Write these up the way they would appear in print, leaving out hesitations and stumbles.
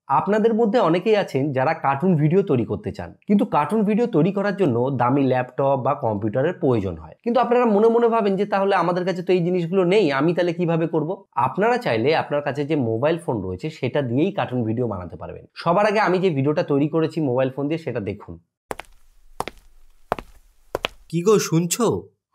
আপনাদের মধ্যে অনেকেই আছেন যারা কার্টুন ভিডিও তৈরি করতে চান, কিন্তু কার্টুন ভিডিও তৈরি করার জন্য দামি ল্যাপটপ বা কম্পিউটারের প্রয়োজন হয়। কিন্তু আপনারা মনে মনে ভাবেন যে তাহলে আমাদের কাছে তো এই জিনিসগুলো নেই, আমি তাহলে কিভাবে করব? আপনারা চাইলে আপনার কাছে যে মোবাইল ফোন রয়েছে সেটা দিয়েই কার্টুন ভিডিও বানাতে পারবেন। সবার আগে আমি যে ভিডিওটা তৈরি করেছি মোবাইল ফোন দিয়ে সেটা দেখুন। কি গো, শুনছো?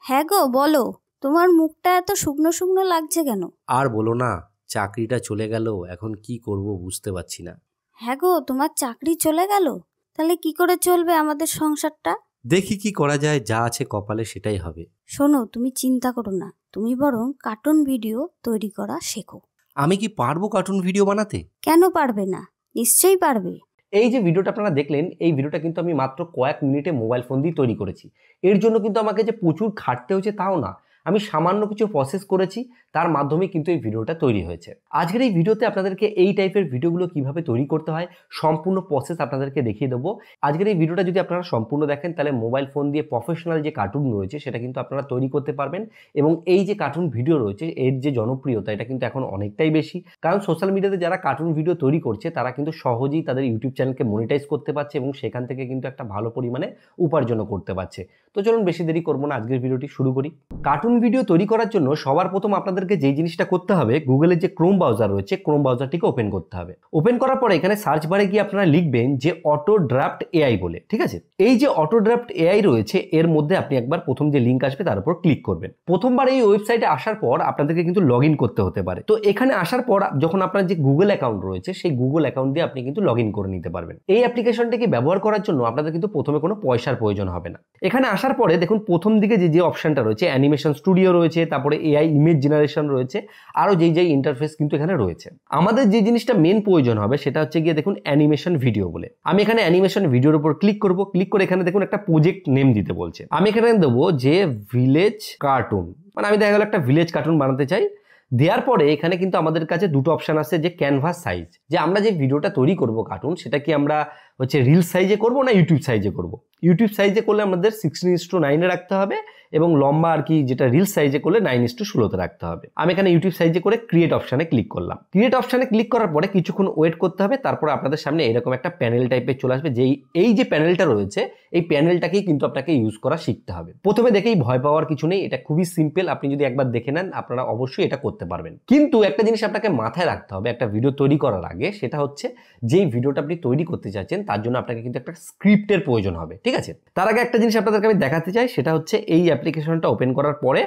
হ্যাঁ গো, বলো। তোমার মুখটা এত শুকনো শুকনো লাগছে কেন? আর বলো না, চাকরিটা চলে গেল, এখন কি করব বুঝতে পারছি না। হ্যাঁ গো, তোমার চাকরি চলে গেল, তাহলে কি করে চলবে আমাদের সংসারটা? দেখি কি করা যায়, যা আছে কপালে সেটাই হবে। শোনো, তুমি চিন্তা করো না, তুমি বরং কার্টুন ভিডিও তৈরি করা শেখো। আমি কি পারবো কার্টুন ভিডিও বানাতে? কেন পারবে না? নিশ্চয়ই পারবে। এই যে ভিডিওটা আপনারা দেখলেন, এই ভিডিওটা কিন্তু আমি মাত্র কয়েক মিনিটে মোবাইল ফোন দিয়ে তৈরি করেছি। এর জন্য কিন্তু আমাকে যে প্রচুর খাটতে হয়েছে তাও না, আমি সামান্য কিছু প্রসেস করেছি, তার মাধ্যমে কিন্তু এই ভিডিওটা তৈরি হয়েছে। আজকের এই ভিডিওতে আপনাদেরকে এই টাইপের ভিডিওগুলো কিভাবে তৈরি করতে হয় সম্পূর্ণ প্রসেস আপনাদেরকে দেখিয়ে দেবো। আজকের এই ভিডিওটা যদি আপনারা সম্পূর্ণ দেখেন তাহলে মোবাইল ফোন দিয়ে প্রফেশনাল যে কার্টুন রয়েছে সেটা কিন্তু আপনারা তৈরি করতে পারবেন। এবং এই যে কার্টুন ভিডিও রয়েছে এর যে জনপ্রিয়তা এটা কিন্তু এখন অনেকটাই বেশি, কারণ সোশ্যাল মিডিয়াতে যারা কার্টুন ভিডিও তৈরি করছে তারা কিন্তু সহজেই তাদের ইউটিউব চ্যানেলকে মনিটাইজ করতে পারছে এবং সেখান থেকে কিন্তু একটা ভালো পরিমাণে উপার্জনও করতে পারছে। তো চলুন বেশি দেরি করবো না, আজকের ভিডিওটি শুরু করি। কার্টুন ভিডিও তৈরি করার জন্য সবার প্রথম আপনাদেরকে যেই জিনিসটা করতে হবে, গুগলের যে ক্রোম ব্রাউজার রয়েছে ক্রোম ব্রাউজারটিকে ওপেন করতে হবে। ওপেন করার পরে এখানে সার্চ বারে গিয়ে আপনারা লিখবেন যে অটো ড্রাফট এআই বলে, ঠিক আছে? এই যে অটো ড্রাফট এআই রয়েছে এর মধ্যে আপনি একবার প্রথম যে লিঙ্ক আসবে তার উপর ক্লিক করবেন। প্রথমবার এই ওয়েবসাইটে আসার পর আপনাদেরকে কিন্তু লগ ইন করতে হতে পারে। তো এখানে আসার পর যখন আপনার যে গুগল অ্যাকাউন্ট রয়েছে সেই গুগল অ্যাকাউন্ট দিয়ে আপনি কিন্তু লগ ইন করে নিতে পারবেন। এই অ্যাপ্লিকেশনটিকে ব্যবহার করার জন্য আপনাদের কিন্তু প্রথমে কোনো পয়সার প্রয়োজন হবে না। এখানে আসার পরে দেখুন প্রথম দিকে যে অপশনটা রয়েছে অ্যানিমেশন স্টুডিও রয়েছে, তারপরে এআই ইমেজ জেনারেশন রয়েছে, আরো যেই ইন্টারফেস কিন্তু এখানে রয়েছে। আমাদের যে জিনিসটা মেন প্রয়োজন হবে সেটা হচ্ছে গিয়ে দেখুন অ্যানিমেশন ভিডিও বলে। আমি এখানে অ্যানিমেশন ভিডিওর উপর ক্লিক করব। ক্লিক করে এখানে দেখুন একটা প্রজেক্ট নেম দিতে বলছে। আমি এখানে দেবো যে ভিলেজ কার্টুন, মানে আমি দেখা গেল একটা ভিলেজ কার্টুন বানাতে চাই। দেওয়ার পরে এখানে কিন্তু আমাদের কাছে দুটো অপশন আছে, যে ক্যানভাস সাইজ, যে আমরা যে ভিডিওটা তৈরি করব কার্টুন সেটা কি আমরা হচ্ছে রিল সাইজে করব না ইউটিউব সাইজে করব। ইউটিউব সাইজে করলে আমাদের 16:9 রাখতে হবে এবং লম্বা আর কি যেটা রিল সাইজে করলে 9:16 রাখতে হবে। আমি এখানে ইউটিউব সাইজে করে ক্রিয়েট অপশানে ক্লিক করলাম। ক্রিয়েট অপশানে ক্লিক করার পরে কিছুক্ষণ ওয়েট করতে হবে, তারপরে আপনাদের সামনে এরকম একটা প্যানেল টাইপের চলে আসবে। এই যে প্যানেলটা রয়েছে এই প্যানেলটাকেই কিন্তু আপনাকে ইউজ করা শিখতে হবে। প্রথমে দেখেই ভয় পাওয়ার কিছু নেই, এটা খুবই সিম্পল। আপনি যদি একবার দেখে নেন আপনারা অবশ্যই এটা করতে পারবেন। কিন্তু একটা জিনিস আপনাকে মাথায় রাখতে হবে একটা ভিডিও তৈরি করার আগে, সেটা হচ্ছে যেই ভিডিওটা আপনি তৈরি করতে চাচ্ছেন তার জন্য আপনাকে কিন্তু একটা স্ক্রিপ্টের প্রয়োজন হবে, ঠিক আছে? তার আগে একটা জিনিস আপনাদেরকে আমি দেখাতে চাই, সেটা হচ্ছে এই অ্যাপ্লিকেশনটা ওপেন করার পরে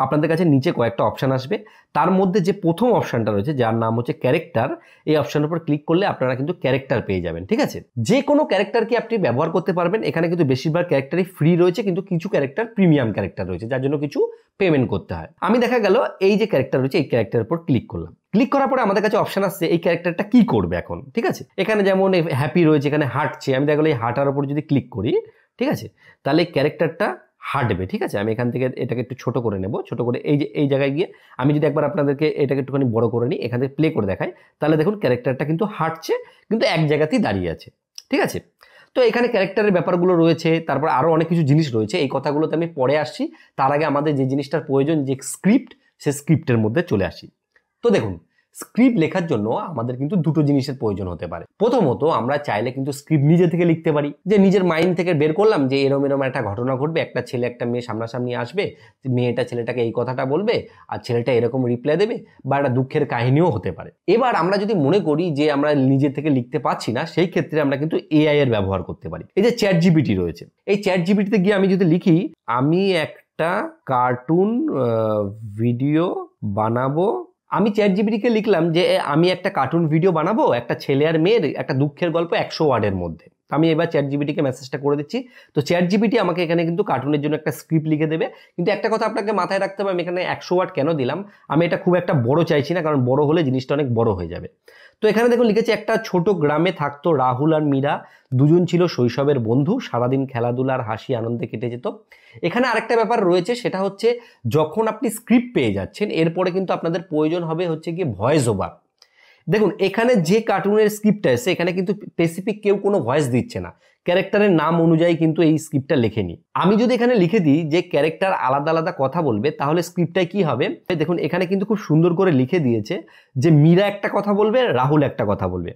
আপনাদের কাছে নিচে কয়েকটা অপশান আসবে। তার মধ্যে যে প্রথম অপশানটা রয়েছে যার নাম হচ্ছে ক্যারেক্টার, এই অপশানের উপর ক্লিক করলে আপনারা কিন্তু ক্যারেক্টার পেয়ে যাবেন, ঠিক আছে? যে কোনো ক্যারেক্টারকে আপনি ব্যবহার করতে পারবেন। এখানে কিন্তু বেশিরভাগ ক্যারেক্টারই ফ্রি রয়েছে, কিন্তু কিছু ক্যারেক্টার প্রিমিয়াম ক্যারেক্টার রয়েছে যার জন্য কিছু পেমেন্ট করতে হয়। আমি দেখা গেল এই যে ক্যারেক্টার রয়েছে এই ক্যারেক্টারের উপর ক্লিক করলাম। ক্লিক করার পরে আমাদের কাছে অপশন আসছে এই ক্যারেক্টারটা কি করবে এখন, ঠিক আছে? এখানে যেমন হ্যাপি রয়েছে, এখানে হাঁটছে। আমি দেখা গেল এই হাঁটার উপর যদি ক্লিক করি, ঠিক আছে, তাহলে ক্যারেক্টারটা হাঁটবে, ঠিক আছে? আমি এখান থেকে এটাকে একটু ছোট করে নেব। ছোট করে এই যে এই জায়গায় গিয়ে আমি যদি একবার আপনাদেরকে এটাকে একটুখানি বড় করে নিই, এখান থেকে প্লে করে দেখাই, তাহলে দেখুন ক্যারেক্টারটা কিন্তু হাঁটছে, কিন্তু এক জায়গাতেই দাঁড়িয়ে আছে, ঠিক আছে? তো এখানে ক্যারেক্টারের ব্যাপারগুলো রয়েছে, তারপর আরও অনেক কিছু জিনিস রয়েছে, এই কথাগুলোতে আমি পরে আসছি। তার আগে আমাদের যে জিনিসটার প্রয়োজন, যে স্ক্রিপ্ট, সে স্ক্রিপ্টের মধ্যে চলে আসি। তো দেখুন স্ক্রিপ্ট লেখার জন্য আমাদের কিন্তু দুটো জিনিসের প্রয়োজন হতে পারে। প্রথমত আমরা চাইলে কিন্তু স্ক্রিপ্ট নিজে থেকে লিখতে পারি, যে নিজের মাইন্ড থেকে বের করলাম যে এরম একটা ঘটনা ঘটবে, একটা ছেলে একটা মেয়ে সামনাসামনি আসবে, মেয়েটা ছেলেটাকে এই কথাটা বলবে আর ছেলেটা এরকম রিপ্লাই দেবে, বা একটা দুঃখের কাহিনীও হতে পারে। এবার আমরা যদি মনে করি যে আমরা নিজে থেকে লিখতে পারছি না, সেই ক্ষেত্রে আমরা কিন্তু এআই এর ব্যবহার করতে পারি। এই যে চ্যাট জিপিটি রয়েছে, এই চ্যাট জিপিটিতে গিয়ে আমি যদি লিখি আমি একটা কার্টুন ভিডিও বানাবো, আমি চ্যাট জিপিটিকে লিখলাম যে আমি একটা কার্টুন ভিডিও বানাবো, একটা ছেলে আর মেয়ের একটা দুঃখের গল্প 100 ওয়ার্ডের মধ্যে। আমি এবার চ্যাট জিপিটিকে মেসেজটা করে দিচ্ছি। তো চ্যাট জিপিটি আমাকে এখানে কিন্তু কার্টুনের জন্য একটা স্ক্রিপ্ট লিখে দেবে। কিন্তু একটা কথা আপনাকে মাথায় রাখতে হবে, আমি এখানে 100 ওয়ার্ড কেন দিলাম, আমি এটা খুব একটা বড় চাইছি না, কারণ বড় হলে জিনিসটা অনেক বড় হয়ে যাবে। তো এখানে দেখুন লিখেছে একটা ছোট গ্রামে থাকতো রাহুল আর মীরা, দুজন ছিল শৈশবের বন্ধু, সারাদিন খেলাধুলা আর হাসি আনন্দে কেটে যেত। এখানে আরেকটা ব্যাপার রয়েছে, সেটা হচ্ছে যখন আপনি স্ক্রিপ্ট পেয়ে যাচ্ছেন এরপরে কিন্তু আপনাদের প্রয়োজন হবে হচ্ছে গিয়ে ভয়েস ওভার। দেখুন এখানে যে কার্টুনের স্ক্রিপ্টটা আছে এখানে কিন্তু স্পেসিফিক কেউ কোনো ভয়েস দিচ্ছে না, ক্যারেক্টারের নাম অনুযায়ী কিন্তু এই স্ক্রিপ্টটা লেখেনি। আমি যদি এখানে লিখে দিই যে ক্যারেক্টার আলাদা আলাদা কথা বলবে, তাহলে স্ক্রিপ্টটায় কি হবে দেখুন এখানে কিন্তু খুব সুন্দর করে লিখে দিয়েছে যে মীরা একটা কথা বলবে, রাহুল একটা কথা বলবে।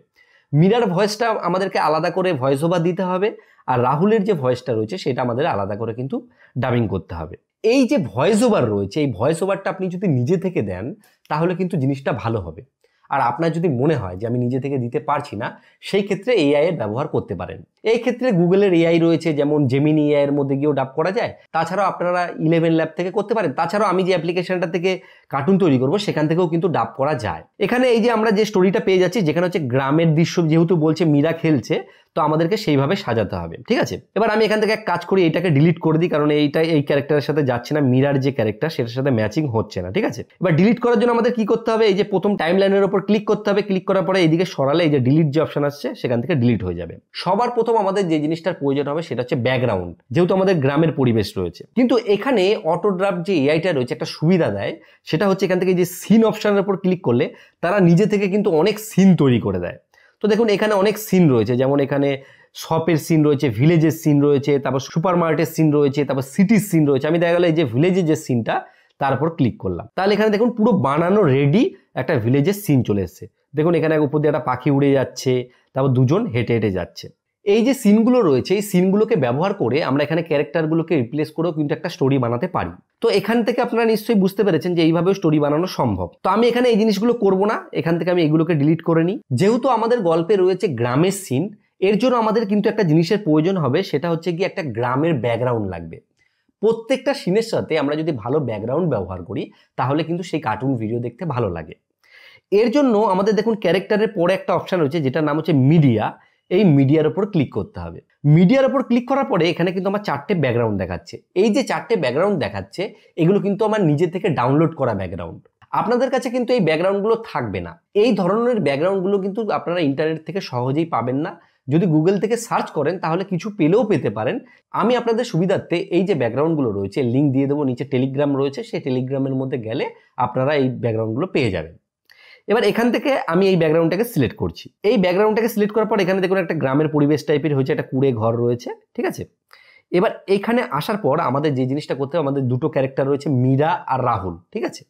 মীরার ভয়েসটা আমাদেরকে আলাদা করে ভয়েস ওভার দিতে হবে, আর রাহুলের যে ভয়েসটা রয়েছে সেটা আমাদের আলাদা করে কিন্তু ডাবিং করতে হবে। এই যে ভয়েস ওভার রয়েছে, এই ভয়েস ওভারটা আপনি যদি নিজে থেকে দেন তাহলে কিন্তু জিনিসটা ভালো হবে। আর আপনার যদি মনে হয় যে আমি নিজে থেকে দিতে পারছি না, সেই ক্ষেত্রে এআই এর ব্যবহার করতে পারেন। এই ক্ষেত্রে গুগলের এআই রয়েছে, যেমন জেমিনি এআই এর মধ্যে গিয়েও ডাব করা যায়। তাছাড়াও আপনারা 11 ল্যাব থেকে করতে পারেন। তাছাড়াও আমি যে অ্যাপ্লিকেশনটা থেকে কার্টুন তৈরি করব সেখান থেকেও কিন্তু ডাব করা যায়। এখানে এই যে আমরা যে স্টোরিটা পেয়ে যাচ্ছি, যেখানে হচ্ছে গ্রামের দৃশ্য, যেহেতু বলছে মীরা খেলছে, তো আমাদেরকে সেইভাবে সাজাতে হবে, ঠিক আছে। এবার আমি এখান থেকে এক কাজ করি, এটাকে ডিলিট করে দিই, কারণ এই ক্যারেক্টারের সাথে যাচ্ছে না, মীরার যে ক্যারেক্টার সেটার সাথে ম্যাচিং হচ্ছে না, ঠিক আছে। এবার ডিলিট করার জন্য আমাদের কি করতে হবে, এই যে প্রথম টাইম লাইনের উপর ক্লিক করতে হবে। ক্লিক করার পরে এইদিকে সরালে এই যে ডিলিট যে অপশন আসছে সেখান থেকে ডিলিট হয়ে যাবে। সবার প্রথম আমাদের যে জিনিসটার প্রয়োজন হবে সেটা হচ্ছে ব্যাকগ্রাউন্ড, যেহেতু আমাদের গ্রামের পরিবেশ রয়েছে। কিন্তু এখানে অটোড্রাফট যে এআইটা রয়েছে একটা সুবিধা দেয়, সেটা হচ্ছে এখান থেকে যে সিন অপশনের উপর ক্লিক করলে তারা নিজে থেকে কিন্তু অনেক সিন তৈরি করে দেয়। তো দেখুন এখানে অনেক সিন রয়েছে, যেমন এখানে শপের সিন রয়েছে, ভিলেজের সিন রয়েছে, তারপর সুপার মার্কেটের সিন রয়েছে, তারপর সিটির সিন রয়েছে। আমি দেখা গেল এই যে ভিলেজের যে সিনটা, তারপর ক্লিক করলাম, তাহলে এখানে দেখুন পুরো বানানো রেডি একটা ভিলেজের সিন চলে এসেছে। দেখুন এখানে উপর দিয়ে একটা পাখি উড়ে যাচ্ছে, তারপর দুজন হেঁটে হেঁটে যাচ্ছে। এই যে সিনগুলো রয়েছে, এই সিনগুলোকে ব্যবহার করে আমরা এখানে ক্যারেক্টারগুলোকে রিপ্লেস করেও কিন্তু একটা স্টোরি বানাতে পারি। তো এখান থেকে আপনারা নিশ্চয়ই বুঝতে পেরেছেন যে এইভাবেও স্টোরি বানানো সম্ভব। তো আমি এখানে এই জিনিসগুলো করব না, এখান থেকে আমি এগুলোকে ডিলিট করে নিই। যেহেতু আমাদের গল্পে রয়েছে গ্রামের সিন, এর জন্য আমাদের কিন্তু একটা জিনিসের প্রয়োজন হবে, সেটা হচ্ছে কি একটা গ্রামের ব্যাকগ্রাউন্ড লাগবে। প্রত্যেকটা সিনের সাথে আমরা যদি ভালো ব্যাকগ্রাউন্ড ব্যবহার করি তাহলে কিন্তু সেই কার্টুন ভিডিও দেখতে ভালো লাগে। এর জন্য আমাদের দেখুন ক্যারেক্টারের পরে একটা অপশন রয়েছে যেটার নাম হচ্ছে মিডিয়া। এই মিডিয়ার উপর ক্লিক করতে হবে। মিডিয়ার উপর ক্লিক করার পরে এখানে কিন্তু আমার 4টে ব্যাকগ্রাউন্ড দেখাচ্ছে। এই যে 4টে ব্যাকগ্রাউন্ড দেখাচ্ছে, এগুলো কিন্তু আমার নিজে থেকে ডাউনলোড করা ব্যাকগ্রাউন্ড। আপনাদের কাছে কিন্তু এই ব্যাকগ্রাউন্ডগুলো থাকবে না। এই ধরনের ব্যাকগ্রাউন্ডগুলো কিন্তু আপনারা ইন্টারনেট থেকে সহজেই পাবেন না। যদি গুগল থেকে সার্চ করেন তাহলে কিছু পেলেও পেতে পারেন। আমি আপনাদের সুবিধার্থে এই যে ব্যাকগ্রাউন্ডগুলো রয়েছে লিঙ্ক দিয়ে দেবো, নিচে টেলিগ্রাম রয়েছে, সেই টেলিগ্রামের মধ্যে গেলে আপনারা এই ব্যাকগ্রাউন্ডগুলো পেয়ে যাবেন। এবার এখান থেকে আমি এই ব্যাকগ্রাউন্ডটাকে সিলেক্ট করছি। এই ব্যাকগ্রাউন্ডটাকে সিলেক্ট করার পর এখানে দেখুন একটা গ্রামের পরিবেশ টাইপের হয়েছে, একটা কুড়ে ঘর রয়েছে, ঠিক আছে। এবার এখানে আসার পর আমাদের যে জিনিসটা করতে হবে, আমাদের দুটো ক্যারেক্টার রয়েছে মীরা আর রাহুল, ঠিক আছে।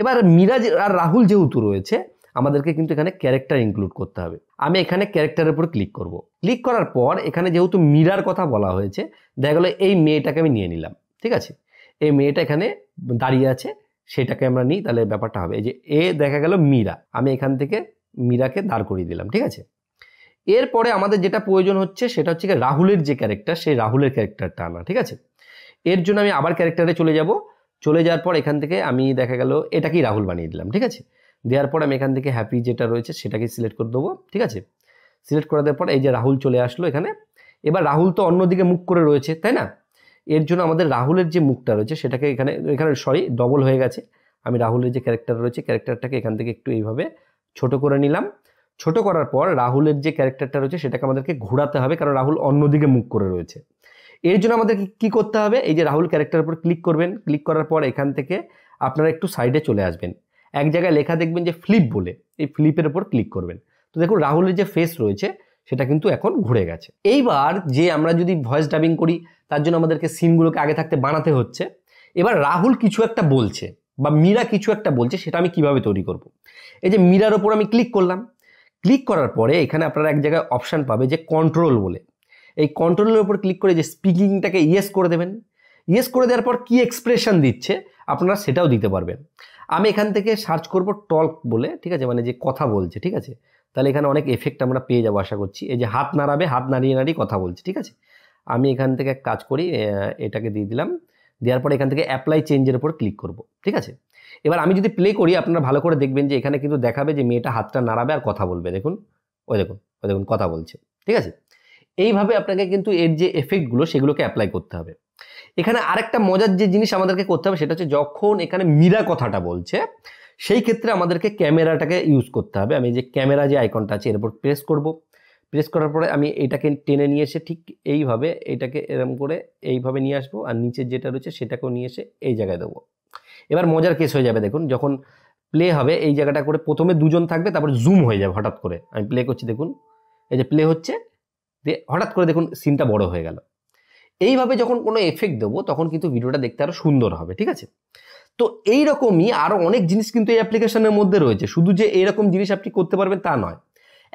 এবার মীরা আর রাহুল যেহেতু রয়েছে, আমাদেরকে কিন্তু এখানে ক্যারেক্টার ইনক্লুড করতে হবে। আমি এখানে ক্যারেক্টারের উপর ক্লিক করব। ক্লিক করার পর এখানে যেহেতু মীরার কথা বলা হয়েছে, দেখা গেলো এই মেয়েটাকে আমি নিয়ে নিলাম, ঠিক আছে। এই মেয়েটা এখানে দাঁড়িয়ে আছে, সেটাকে আমরা নিই, তাহলে ব্যাপারটা হবে এই যে এ দেখা গেল মীরা, আমি এখান থেকে মীরাকে দাঁড় করিয়ে দিলাম, ঠিক আছে। এরপরে আমাদের যেটা প্রয়োজন হচ্ছে সেটা হচ্ছে রাহুলের যে ক্যারেক্টার, সেই রাহুলের ক্যারেক্টারটা আনা, ঠিক আছে। এর জন্য আমি আবার ক্যারেক্টারে চলে যাব। চলে যাওয়ার পর এখান থেকে আমি দেখা গেল এটাকেই রাহুল বানিয়ে দিলাম, ঠিক আছে। দেওয়ার পর আমি এখান থেকে হ্যাপি যেটা রয়েছে সেটাকে সিলেক্ট করে দেবো, ঠিক আছে। সিলেক্ট করে দেওয়ার পর এই যে রাহুল চলে আসলো এখানে। এবার রাহুল তো অন্যদিকে মুখ করে রয়েছে, তাই না। এর জন্য আমাদের রাহুলের যে মুখটা রয়েছে সেটাকে এখানে ডবল হয়ে গেছে। আমি রাহুলের যে ক্যারেক্টার রয়েছে ক্যারেক্টারটাকে এখান থেকে একটু এইভাবে ছোট করে নিলাম। ছোট করার পর রাহুলের যে ক্যারেক্টারটা রয়েছে সেটাকে আমাদেরকে ঘোরাতে হবে, কারণ রাহুল অন্যদিকে মুখ করে রয়েছে। এর জন্য আমাদের কি করতে হবে, এই যে রাহুল ক্যারেক্টারের উপর ক্লিক করবেন। ক্লিক করার পর এখান থেকে আপনারা একটু সাইডে চলে আসবেন। এক জায়গায় লেখা দেখবেন যে ফ্লিপ বলে, এই ফ্লিপের উপর ক্লিক করবেন। তো দেখুন রাহুলের যে ফেস রয়েছে সেটা কিন্তু এখন ঘুরে গেছে। এইবার যে আমরা যদি ভয়েস ডাবিং করি তার জন্য আমাদেরকে সিনগুলোকে আগে থাকতে বানাতে হচ্ছে। এবার রাহুল কিছু একটা বলছে বা মীরা কিছু একটা বলছে, সেটা আমি কিভাবে তৈরি করব। এই যে মীরার ওপর আমি ক্লিক করলাম। ক্লিক করার পরে এখানে আপনারা এক জায়গায় অপশান পাবে যে কন্ট্রোল বলে। এই কন্ট্রোলের উপর ক্লিক করে যে স্পিকিংটাকে ইয়েস করে দেবেন। ইয়েস করে দেওয়ার পর কি এক্সপ্রেশন দিচ্ছে আপনারা সেটাও দিতে পারবেন। আমি এখান থেকে সার্চ করব টল্ক বলে, ঠিক আছে, মানে যে কথা বলছে, ঠিক আছে। তাহলে এখানে অনেক এফেক্ট আমরা পেয়ে যাবো আশা করছি। এই যে হাত নাড়াবে, হাত নাড়িয়ে নাড়িয়ে কথা বলছে, ঠিক আছে। আমি এখান থেকে এক কাজ করি, এটাকে দিয়ে দিলাম। দেওয়ার পর এখান থেকে অ্যাপ্লাই চেঞ্জের উপর ক্লিক করব, ঠিক আছে। এবার আমি যদি প্লে করি আপনারা ভালো করে দেখবেন যে এখানে কিন্তু দেখাবে যে মেয়েটা হাতটা নাড়াবে আর কথা বলবে। দেখুন ওই দেখুন কথা বলছে, ঠিক আছে। এইভাবে আপনাকে কিন্তু এর যে এফেক্টগুলো সেগুলোকে অ্যাপ্লাই করতে হবে। এখানে আরেকটা মজার যে জিনিস আমাদেরকে করতে হবে সেটা হচ্ছে যখন এখানে মীরা কথাটা বলছে সেই ক্ষেত্রে আমাদেরকে ক্যামেরাটাকে ইউজ করতে হবে। আমি যে ক্যামেরা যে আইকনটা আছে এর উপর প্রেস করব। প্রেস করার পরে আমি এটাকে টেনে নিয়ে এসে ঠিক এইভাবে এটাকে এরকম করে এইভাবে নিয়ে আসবো, আর নিচের যেটা রয়েছে সেটাকেও নিয়ে এসে এই জায়গায় দেবো। এবার মজার কেস হয়ে যাবে। দেখুন যখন প্লে হবে এই জায়গাটা করে প্রথমে দুজন থাকবে, তারপর জুম হয়ে যাবে হঠাৎ করে। আমি প্লে করছি, দেখুন এই যে প্লে হচ্ছে, দিয়ে হঠাৎ করে দেখুন সিনটা বড় হয়ে গেল। এইভাবে যখন কোনো এফেক্ট দেবো তখন কিন্তু ভিডিওটা দেখতে আরও সুন্দর হবে, ঠিক আছে। তো এইরকমই আরও অনেক জিনিস কিন্তু এই অ্যাপ্লিকেশনের মধ্যে রয়েছে। শুধু যে এইরকম জিনিস আপনি করতে পারবেন তা নয়।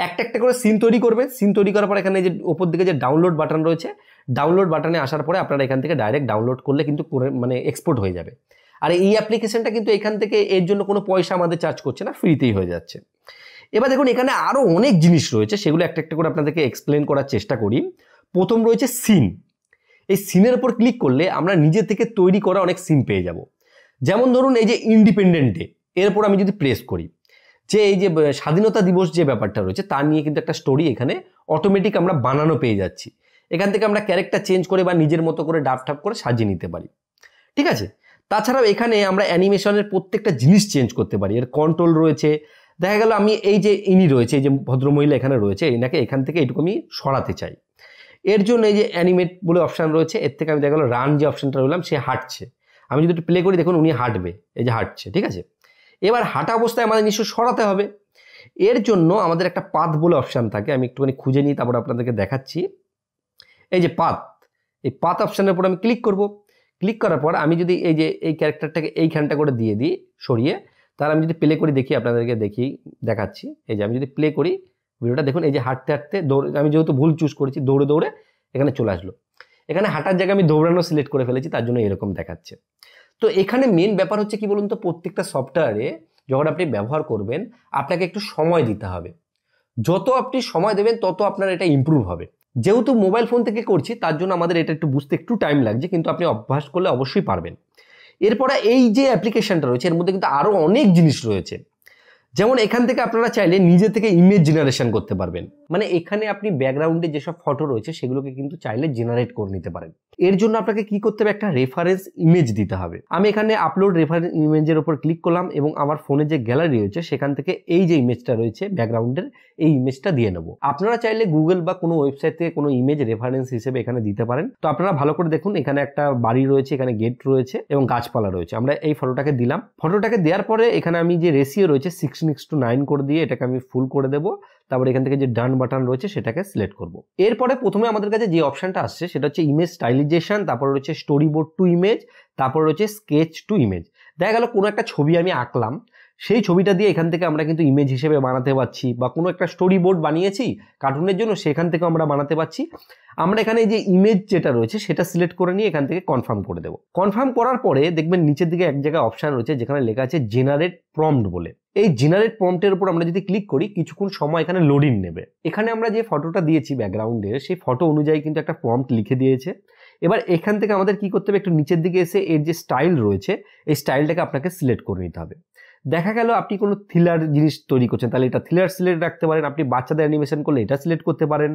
একটা একটা করে সিন তৈরি করবেন। সিন তৈরি করার পর এখানে যে ওপর দিকে যে ডাউনলোড বাটন রয়েছে, ডাউনলোড বাটনে আসার পরে আপনারা এখান থেকে ডাইরেক্ট ডাউনলোড করলে কিন্তু মানে এক্সপোর্ট হয়ে যাবে। আর এই অ্যাপ্লিকেশনটা কিন্তু এখান থেকে এর জন্য কোনো পয়সা আমাদের চার্জ করছে না, ফ্রিতেই হয়ে যাচ্ছে। এবার দেখুন এখানে আরও অনেক জিনিস রয়েছে, সেগুলো একটা একটা করে আপনাদেরকে এক্সপ্লেন করার চেষ্টা করি। প্রথম রয়েছে সিন। এই সিনের উপর ক্লিক করলে আমরা নিজে থেকে তৈরি করা অনেক সিন পেয়ে যাব। যেমন ধরুন এই যে ইন্ডিপেন্ডেন্ট ডে, এরপর আমি যদি প্রেস করি, যে এই যে স্বাধীনতা দিবস যে ব্যাপারটা রয়েছে তার নিয়ে কিন্তু একটা স্টোরি এখানে অটোমেটিক আমরা বানানো পেয়ে যাচ্ছি। এখান থেকে আমরা ক্যারেক্টার চেঞ্জ করে বা নিজের মতো করে ডাফ করে সাজিয়ে নিতে পারি, ঠিক আছে। তাছাড়াও এখানে আমরা অ্যানিমেশনের প্রত্যেকটা জিনিস চেঞ্জ করতে পারি। এর কন্ট্রোল রয়েছে, দেখা গেল আমি এই যে ইনি রয়েছে, এই যে ভদ্রমহিলা এখানে রয়েছে, এনাকে এখান থেকে এইটুকু আমি সরাতে চাই। এর জন্য এই যে অ্যানিমেট বলে অপশান রয়েছে, এর থেকে আমি দেখা গেলো রান যে অপশানটা রইলাম, সে হাঁটছে। আমি যদি একটু প্লে করি দেখুন উনি হাঁটবে, এই যে হাঁটছে, ঠিক আছে। এবার হাঁটা অবস্থায় আমাদের নিশ্চয় সরাতে হবে। এর জন্য আমাদের একটা পাথ বলে অপশান থাকে, আমি একটুখানি খুঁজে নিই, তারপর আপনাদেরকে দেখাচ্ছি। এই যে পাথ, এই পাথ অপশানের উপর আমি ক্লিক করব। ক্লিক করার পর আমি যদি এই যে এই ক্যারেক্টারটাকে এইখানটা করে দিয়ে দিই সরিয়ে, তাহলে আমি যদি প্লে করি দেখি, আপনাদেরকে দেখাচ্ছি। এই যে আমি যদি প্লে করি ভিডিওটা দেখুন, এই যে হাঁটতে হাঁটতে দৌড়ে, আমি যেহেতু ভুল চুজ করেছি, দৌড়ে দৌড়ে এখানে চলে আসলো। এখানে হাঁটার জায়গায় আমি দৌড়ানো সিলেক্ট করে ফেলেছি, তার জন্য এরকম দেখাচ্ছে। তো এখানে মেন ব্যাপার হচ্ছে কি বলুন তো, প্রত্যেকটা সফটওয়্যারে যখন আপনি ব্যবহার করবেন আপনাকে একটু সময় দিতে হবে। যত আপনি সময় দেবেন তত আপনার এটা ইমপ্রুভ হবে। যেহেতু মোবাইল ফোন থেকে করছি তার জন্য আমাদের এটা একটু বুঝতে একটু টাইম লাগছে, কিন্তু আপনি অভ্যাস করলে অবশ্যই পারবেন। এরপরে এই যে অ্যাপ্লিকেশনটা রয়েছে এর মধ্যে কিন্তু আরও অনেক জিনিস রয়েছে। যেমন এখান থেকে আপনারা চাইলে নিজে থেকে ইমেজ জেনারেশন করতে পারবেন। মানে এখানে আপনি ব্যাকগ্রাউন্ডে যেসব ফটো রয়েছে সেগুলোকে কিন্তু চাইলে জেনারেট করে নিতে পারেন। এর জন্য আপনাকে কি করতে হবে, একটা রেফারেন্স ইমেজ দিতে হবে। আমি এখানে আপলোড রেফারেন্স ইমেজের উপর ক্লিক করলাম এবং আমার ফোনে যে গ্যালারি রয়েছে সেখান থেকে এই যে ইমেজটা রয়েছে ব্যাকগ্রাউন্ডের, এই ইমেজটা দিয়ে নেব। আপনারা চাইলে গুগল বা কোনো ওয়েবসাইট থেকে কোনো ইমেজ রেফারেন্স হিসেবে এখানে দিতে পারেন। তো আপনারা ভালো করে দেখুন, এখানে একটা বাড়ি রয়েছে, এখানে গেট রয়েছে এবং গাছপালা রয়েছে। আমরা এই ফটোটাকে দিলাম। ফটোটাকে দেওয়ার পরে এখানে আমি যে রেশিও রয়েছে 16:9 করে দিয়ে এটাকে আমি ফুল করে দেবো। তারপরে এখান থেকে যে ডান বাটন রয়েছে সেটাকে সিলেক্ট করব। এরপরে প্রথমে আমাদের কাছে যে অপশনটা আসছে সেটা হচ্ছে ইমেজ স্টাইলাইজেশন, তারপর রয়েছে স্টোরি বোর্ড টু ইমেজ, তারপর রয়েছে স্কেচ টু ইমেজ। দেখা গেল কোনো একটা ছবি আমি আঁকলাম, সেই ছবিটা দিয়ে এখান থেকে আমরা কিন্তু ইমেজ হিসেবে বানাতে পারছি, বা কোনো একটা স্টোরি বোর্ড বানিয়েছি কার্টুনের জন্য সেখান থেকে আমরা বানাতে পারছি। আমরা এখানে এই যে ইমেজ যেটা রয়েছে সেটা সিলেক্ট করে নিয়ে এখান থেকে কনফার্ম করে দেবো। কনফার্ম করার পরে দেখবেন নিচের দিকে এক জায়গায় অপশান রয়েছে যেখানে লেখা আছে জেনারেট প্রম্পট বলে। এই জেনারেট প্রম্পটের উপর আমরা যদি ক্লিক করি কিছুক্ষণ সময় এখানে লোডিং নেবে। এখানে আমরা যে ফটোটা দিয়েছি ব্যাকগ্রাউন্ডে সেই ফটো অনুযায়ী কিন্তু একটা প্রম্পট লিখে দিয়েছে। এবার এখান থেকে আমাদের কি করতে হবে, একটু নিচের দিকে এসে এর যে স্টাইল রয়েছে এই স্টাইলটাকে আপনাকে সিলেক্ট করে নিতে হবে। দেখা গেল আপনি কোনো থ্রিলার জিনিস তৈরি করছেন তাহলে এটা থ্রিলার সিলেক্ট রাখতে পারেন, আপনি বাচ্চাদের অ্যানিমেশন করলে এটা সিলেক্ট করতে পারেন,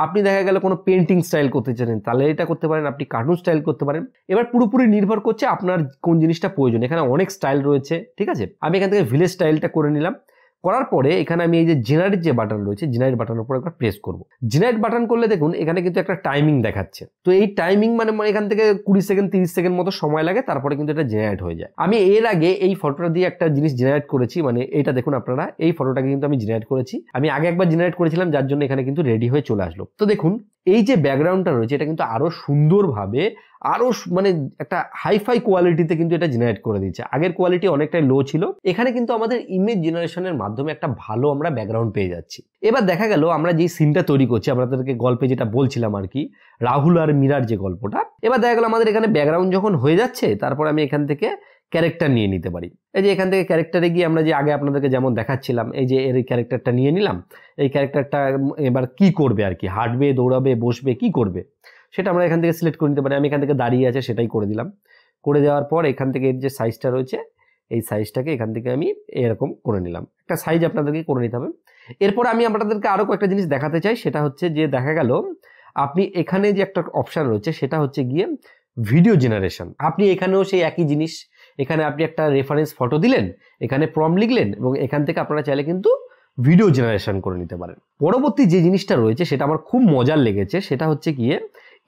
আপনি দেখা গেল কোনো পেন্টিং স্টাইল করতে চান তাহলে এটা করতে পারেন, আপনি কার্টুন স্টাইল করতে পারেন। এবার পুরোপুরি নির্ভর করছে আপনার কোন জিনিসটা প্রয়োজন। এখানে অনেক স্টাইল রয়েছে, ঠিক আছে। আমি এখান থেকে ভিলেজ স্টাইলটা করে নিলাম। করার পরে এখানে আমি এই যে জেনারেট যে বাটন রয়েছে জেনারেট বাটনের উপর একবার প্রেস করব। জেনারেট বাটন করলে দেখুন এখানে কিন্তু একটা টাইমিং দেখাচ্ছে। তো এই টাইমিং মানে এখান থেকে 20 সেকেন্ড 30 সেকেন্ড মতো সময় লাগে, তারপরে কিন্তু এটা জেনারেট হয়ে যায়। আমি এর আগে এই ফটোটা দিয়ে একটা জিনিস জেনারেট করেছি, মানে এইটা দেখুন আপনারা, এই ফটোটাকে কিন্তু আমি জেনারেট করেছি। আমি আগে একবার জেনারেট করেছিলাম যার জন্য এখানে কিন্তু রেডি হয়ে চলে আসলো। তো দেখুন এই যে ব্যাকগ্রাউন্ডটা রয়েছে এটা কিন্তু আরো সুন্দরভাবে আরো মানে একটা হাইফাই কোয়ালিটিতে কিন্তু এটা জেনারেট করে দিচ্ছে। আগের কোয়ালিটি অনেকটাই লো ছিল, এখানে কিন্তু আমাদের ইমেজ জেনারেশনের মাধ্যমে একটা ভালো আমরা ব্যাকগ্রাউন্ড পেয়ে যাচ্ছি। এবার দেখা গেল আমরা যে সিনটা তৈরি করছি, আপনাদেরকে গল্পে যেটা বলছিলাম আর কি, রাহুল আর মীরার যে গল্পটা, এবার দেখা গেল আমাদের এখানে ব্যাকগ্রাউন্ড যখন হয়ে যাচ্ছে তারপর আমি এখান থেকে ক্যারেক্টার নিয়ে নিতে পারি। এই যে এখান থেকে ক্যারেক্টারে গিয়ে আমরা যে আগে আপনাদেরকে যেমন দেখাচ্ছিলাম এই যে এর ক্যারেক্টারটা নিয়ে নিলাম। এই ক্যারেক্টারটা এবার কি করবে আর কি, হাঁটবে, দৌড়াবে, বসবে, কি করবে সেটা আমরা এখান থেকে সিলেক্ট করে নিতে পারি। আমি এখান থেকে দাঁড়িয়ে আছে সেটাই করে দিলাম। করে দেওয়ার পর এখান থেকে এর যে সাইজটা রয়েছে এই সাইজটাকে এখান থেকে আমি এরকম করে নিলাম। একটা সাইজ আপনাদেরকে করে নিতে হবে। এরপর আমি আপনাদেরকে আরও কয়েকটা জিনিস দেখাতে চাই, সেটা হচ্ছে যে দেখা গেল আপনি এখানে যে একটা অপশান রয়েছে সেটা হচ্ছে গিয়ে ভিডিও জেনারেশন। আপনি এখানেও সেই একই জিনিস, এখানে আপনি একটা রেফারেন্স ফটো দিলেন, এখানে প্রম্পট লিখলেন এবং এখান থেকে আপনারা চাইলে কিন্তু ভিডিও জেনারেশন করে নিতে পারেন। পরবর্তী যে জিনিসটা রয়েছে সেটা আমার খুব মজার লেগেছে, সেটা হচ্ছে গিয়ে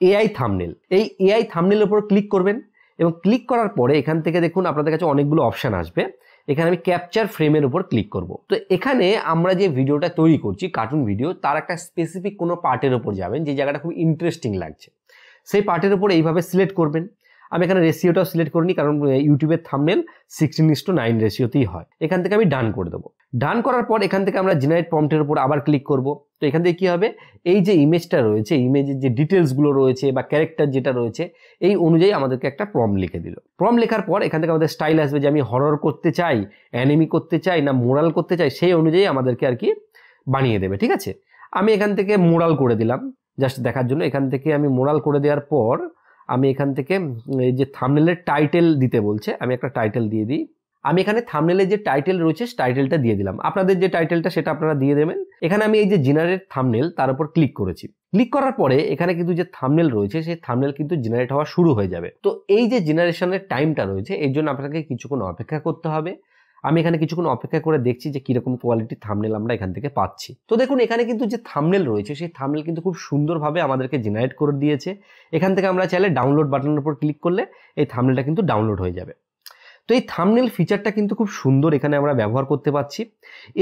এআই থাম্বনেল। এই এআই থাম্বনেলের উপর ক্লিক করবেন এবং ক্লিক করার পরে এখান থেকে দেখুন আপনাদের কাছে অনেকগুলো অপশান আসবে। এখানে আমি ক্যাপচার ফ্রেমের উপর ক্লিক করব। তো এখানে আমরা যে ভিডিওটা তৈরি করছি কার্টুন ভিডিও, তার একটা স্পেসিফিক কোনো পার্টের উপর যাবেন যে জায়গাটা খুব ইন্টারেস্টিং লাগছে, সেই পার্টের উপর এইভাবে সিলেক্ট করবেন। আমি এখানে রেশিওটাও সিলেক্ট করিনি কারণ ইউটিউবের থাম্বনেল 16:9 রেশিওতেই হয়। এখান থেকে আমি ডান করে দেবো। ডান করার পর এখান থেকে আমরা জেনারেট প্রম্পটের উপর আবার ক্লিক করব। তো এখান থেকে কি হবে, এই যে ইমেজটা রয়েছে, ইমেজের যে ডিটেলসগুলো রয়েছে বা ক্যারেক্টার যেটা রয়েছে এই অনুযায়ী আমাদেরকে একটা প্রম্পট লিখে দিল। প্রম্পট লেখার পর এখান থেকে আমাদের স্টাইল আসবে যে আমি হরর করতে চাই, অ্যানিমি করতে চাই না মোরাল করতে চাই, সেই অনুযায়ী আমাদেরকে আর কি বানিয়ে দেবে। ঠিক আছে, আমি এখান থেকে মোরাল করে দিলাম জাস্ট দেখার জন্য। এখান থেকে আমি মোরাল করে দেওয়ার পর আমি এখান থেকে এই যে থাম্বনেলের টাইটেল দিতে বলছে, আমি একটা টাইটেল দিয়ে দিই। আমি এখানে থাম্বনেলের যে টাইটেল রয়েছে টাইটেলটা দিয়ে দিলাম। আপনাদের যে টাইটেলটা সেটা আপনারা দিয়ে দেবেন। এখানে আমি এই যে জেনারেট থাম্বনেল তার উপর ক্লিক করেছি। ক্লিক করার পরে এখানে কিন্তু যে থাম্বনেল রয়েছে সেই থাম্বনেল কিন্তু জেনারেট হওয়া শুরু হয়ে যাবে। তো এই যে জেনারেশনের টাইমটা রয়েছে এর জন্য আপনাকে কিছুক্ষণ অপেক্ষা করতে হবে। আমি এখানে কিছুক্ষণ অপেক্ষা করে দেখছি যে কিরকম কোয়ালিটির থাম্বনেল আমরা এখান থেকে পাচ্ছি। তো দেখুন এখানে কিন্তু যে থাম্বনেল রয়েছে সেই থাম্বনেল কিন্তু খুব সুন্দরভাবে আমাদেরকে জেনারেট করে দিয়েছে। এখান থেকে আমরা চাইলে ডাউনলোড বাটনের উপর ক্লিক করলে এই থাম্বনেলটা কিন্তু ডাউনলোড হয়ে যাবে। তো এই থাম্বনেল ফিচারটা কিন্তু খুব সুন্দর এখানে আমরা ব্যবহার করতে পারছি।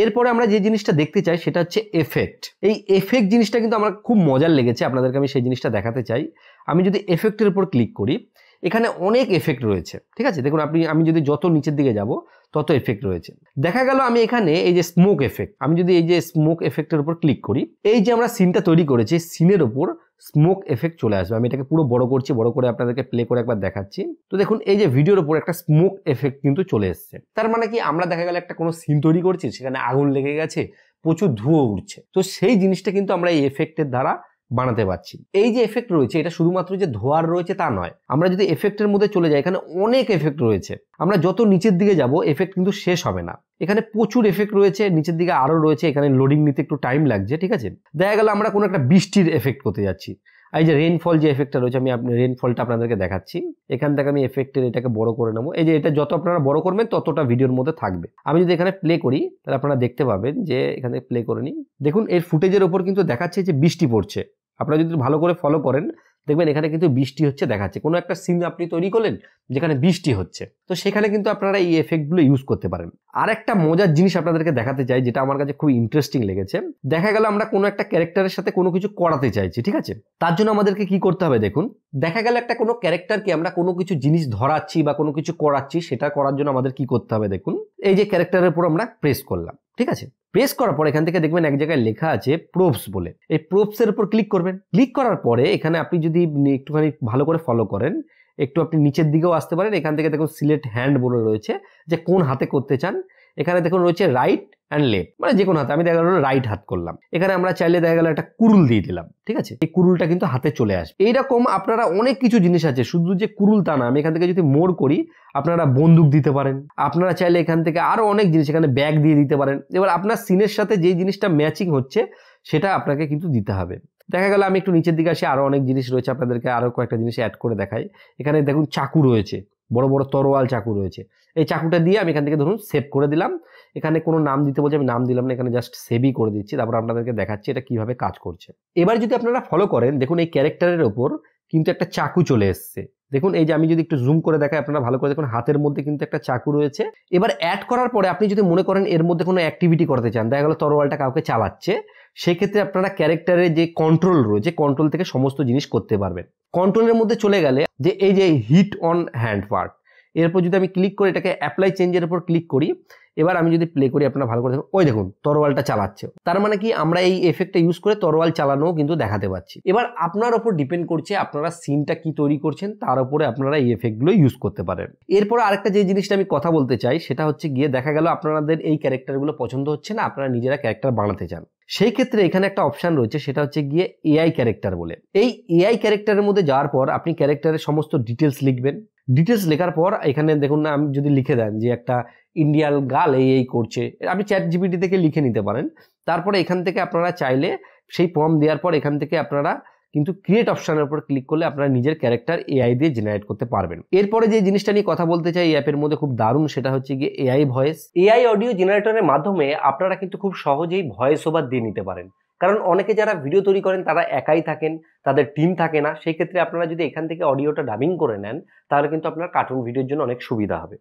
এরপরে আমরা যে জিনিসটা দেখতে চাই সেটা হচ্ছে এফেক্ট। এই এফেক্ট জিনিসটা কিন্তু আমার খুব মজার লেগেছে, আপনাদেরকে আমি সেই জিনিসটা দেখাতে চাই। আমি যদি এফেক্টের উপর ক্লিক করি এখানে অনেক এফেক্ট রয়েছে। ঠিক আছে, দেখুন আমি যদি যত নিচের দিকে যাব তত এফেক্ট রয়েছে। দেখা গেল আমি এখানে এই যে স্মোক এফেক্ট, আমি যদি এই যে স্মোক এফেক্টের উপর ক্লিক করি, এই যে আমরা সিনটা তৈরি করেছি সিনের উপর স্মোক এফেক্ট চলে আসবে। আমি এটাকে পুরো বড় করছি, বড় করে আপনাদেরকে প্লে করে একবার দেখাচ্ছি। তো দেখুন এই যে ভিডিওর উপর একটা স্মোক এফেক্ট কিন্তু চলে এসছে। তার মানে কি আমরা দেখা গেল একটা কোনো সিন তৈরি করছি, সেখানে আগুন লেগে গেছে, প্রচুর ধোঁয়া উঠছে। তো সেই জিনিসটা কিন্তু আমরা এই এফেক্টের দ্বারা বানাতে পারছি। এই যে এফেক্ট রয়েছে এটা শুধুমাত্র যে ধোয়ার রয়েছে তা নয়, আমরা যদি এফেক্টের মধ্যে চলে যাই এখানে অনেক এফেক্ট রয়েছে। আমরা যত নিচের দিকে যাব এফেক্ট কিন্তু শেষ হবে না। এখানে প্রচুর এফেক্ট রয়েছে, নিচের দিকে আরো রয়েছে, এখানে লোডিং নিতে একটু টাইম লাগছে। ঠিক আছে, দেখা গেল আমরা কোনো একটা বৃষ্টির এফেক্ট করতে যাচ্ছি, এই যে রেইনফল যে এফেক্টটা রয়েছে আমি রেইনফলটা আপনাদেরকে দেখাচ্ছি। এখান থেকে আমি এফেক্টের এটাকে বড় করে নেবো। এই যে এটা যত আপনারা বড় করবেন ততটা ভিডিওর মধ্যে থাকবে। আমি যদি এখানে প্লে করি তাহলে আপনারা দেখতে পাবেন যে এখানে প্লে করে নিই, দেখুন এর ফুটেজের উপর কিন্তু দেখাচ্ছে যে বৃষ্টি পড়ছে। আপনারা যদি ভালো করে ফলো করেন দেখবেন এখানে কিন্তু বৃষ্টি হচ্ছে দেখাচ্ছে। কোনো একটা সিন আপনি তৈরি করলেন যেখানে বৃষ্টি হচ্ছে, তো সেখানে কিন্তু আপনারা এই এফেক্টগুলো ইউজ করতে পারেন। আর একটা মজার জিনিস আপনাদেরকে দেখাতে চাই যেটা আমার কাছে খুব ইন্টারেস্টিং লেগেছে। দেখা গেল আমরা কোনো একটা ক্যারেক্টারের সাথে কোনো কিছু করাতে চাইছি, ঠিক আছে, তার জন্য আমাদেরকে কি করতে হবে দেখুন। দেখা গেল একটা কোনো ক্যারেক্টারকে আমরা কোনো কিছু জিনিস ধরাচ্ছি বা কোনো কিছু করাচ্ছি, সেটা করার জন্য আমাদের কি করতে হবে দেখুন। এই যে ক্যারেক্টারের উপর আমরা প্রেস করলাম, ঠিক আছে, প্রেস করার পর এখান থেকে দেখবেন এক জায়গায় লেখা আছে প্রোপস বলে। এই প্রোপস এর উপর ক্লিক করবেন। ক্লিক করার পরে এখানে আপনি যদি একটুখানি ভালো করে ফলো করেন, একটু আপনি নিচের দিকেও আসতে পারেন। এখান থেকে দেখুন সিলেক্ট হ্যান্ড বলে রয়েছে যে কোন হাতে করতে চান। এখানে দেখুন রয়েছে রাইট অ্যান্ড লেফট, মানে যে কোনো হাতে। আমি দেখা গেল রাইট হাত করলাম। এখানে আমরা চাইলে দেখা গেল একটা কুরুল দিয়ে দিলাম, ঠিক আছে, এই কুরুলটা কিন্তু হাতে চলে আসবে। এইরকম আপনারা অনেক কিছু জিনিস আছে, শুধু যে কুরুল তা না। আমি এখান থেকে যদি মোড় করি আপনারা বন্দুক দিতে পারেন। আপনারা চাইলে এখান থেকে আরো অনেক জিনিস, এখানে ব্যাগ দিয়ে দিতে পারেন। এবার আপনার সিনের সাথে যে জিনিসটা ম্যাচিং হচ্ছে সেটা আপনাকে কিন্তু দিতে হবে। দেখা গেল আমি একটু নিচের দিকে আসি, আরো অনেক জিনিস রয়েছে, আপনাদেরকে আরো কয়েকটা জিনিস অ্যাড করে দেখাই। এখানে দেখুন চাকু রয়েছে, বড় বড় তরোয়াল চাকু রয়েছে। এই চাকুটা দিয়ে আমি এখান থেকে ধরুন সেভ করে দিলাম। এখানে কোনো নাম দিতে বলছে, আমি নাম দিলাম না, এখানে জাস্ট সেভই করে দিচ্ছি। তারপর আপনাদেরকে দেখাচ্ছি এটা কিভাবে কাজ করছে। এবার যদি আপনারা ফলো করেন দেখুন এই ক্যারেক্টারের ওপর কিন্তু একটা চাকু চলে এসছে। দেখুন এই যে আমি যদি একটু জুম করে দেখাই আপনারা ভালো করে দেখুন, হাতের মধ্যে কিন্তু একটা চাকু রয়েছে। এবার অ্যাড করার পরে আপনি যদি মনে করেন এর মধ্যে কোনো অ্যাক্টিভিটি করতে চান, দেখা গেল তরোয়ালটা কাউকে চালাচ্ছে, সেক্ষেত্রে আপনারা ক্যারেক্টারের যে কন্ট্রোল রয়েছে কন্ট্রোল থেকে সমস্ত জিনিস করতে পারবেন। কন্ট্রোলের মধ্যে চলে গেলে যে এই যে হিট অন হ্যান্ড পার্ট, এরপর যদি আমি ক্লিক করে এটাকে অ্যাপ্লাই চেঞ্জের উপর ক্লিক করি, এবার আমি যদি প্লে করি আপনারা ভালো করে দেখুন, ওই দেখুন তরোয়ালটা চালাচ্ছে। তার মানে কি আমরা এই এফেক্টটা ইউজ করে তরোয়াল চালানোও কিন্তু দেখাতে পাচ্ছি। এবার আপনার উপর ডিপেন্ড করছে আপনারা সিনটা কি তৈরি করছেন, তার উপরে আপনারা এই এফেক্টগুলো ইউজ করতে পারেন। এরপর আরেকটা যে জিনিসটা আমি কথা বলতে চাই সেটা হচ্ছে গিয়ে দেখা গেল আপনাদের এই ক্যারেক্টারগুলো পছন্দ হচ্ছে না, আপনারা নিজেরা ক্যারেক্টার বানাতে চান। সেই ক্ষেত্রে এখানে একটা অপশন রয়েছে, সেটা হচ্ছে গিয়ে এআই ক্যারেক্টার বলে। এই এআই ক্যারেক্টারের মধ্যে যাওয়ার পর আপনি ক্যারেক্টারের সমস্ত ডিটেলস লিখবেন। ডিটেলস লেখার পর এখানে দেখুন না, আমি যদি লিখে দেন যে একটা ইন্ডিয়ান গার্ল এই করছে, আপনি চ্যাট জিপিটি থেকে লিখে নিতে পারেন। তারপরে এখান থেকে আপনারা চাইলে সেই প্রম্পট দেওয়ার পর এখান থেকে আপনারা কিন্তু ক্রিয়েট অপশনের উপর ক্লিক করলে আপনারা নিজের ক্যারেক্টার এআই দিয়ে জেনারেট করতে পারবেন। এরপরে যে জিনিসটা নিয়ে কথা বলতে চাই এই অ্যাপের মধ্যে খুব দারুণ, সেটা হচ্ছে গিয়ে এআই ভয়েস। এআই অডিও জেনারেটরের মাধ্যমে আপনারা কিন্তু খুব সহজেই ভয়েস ওভার দিয়ে নিতে পারেন। কারণ অনেকে যারা ভিডিও তৈরি করেন তারা একাই থাকেন, তাদের টিম থাকে না। সেই ক্ষেত্রে আপনারা যদি এখান থেকে অডিওটা ডাবিং করে নেন তাহলে কিন্তু আপনার কার্টুন ভিডিওর জন্য অনেক সুবিধা হবে।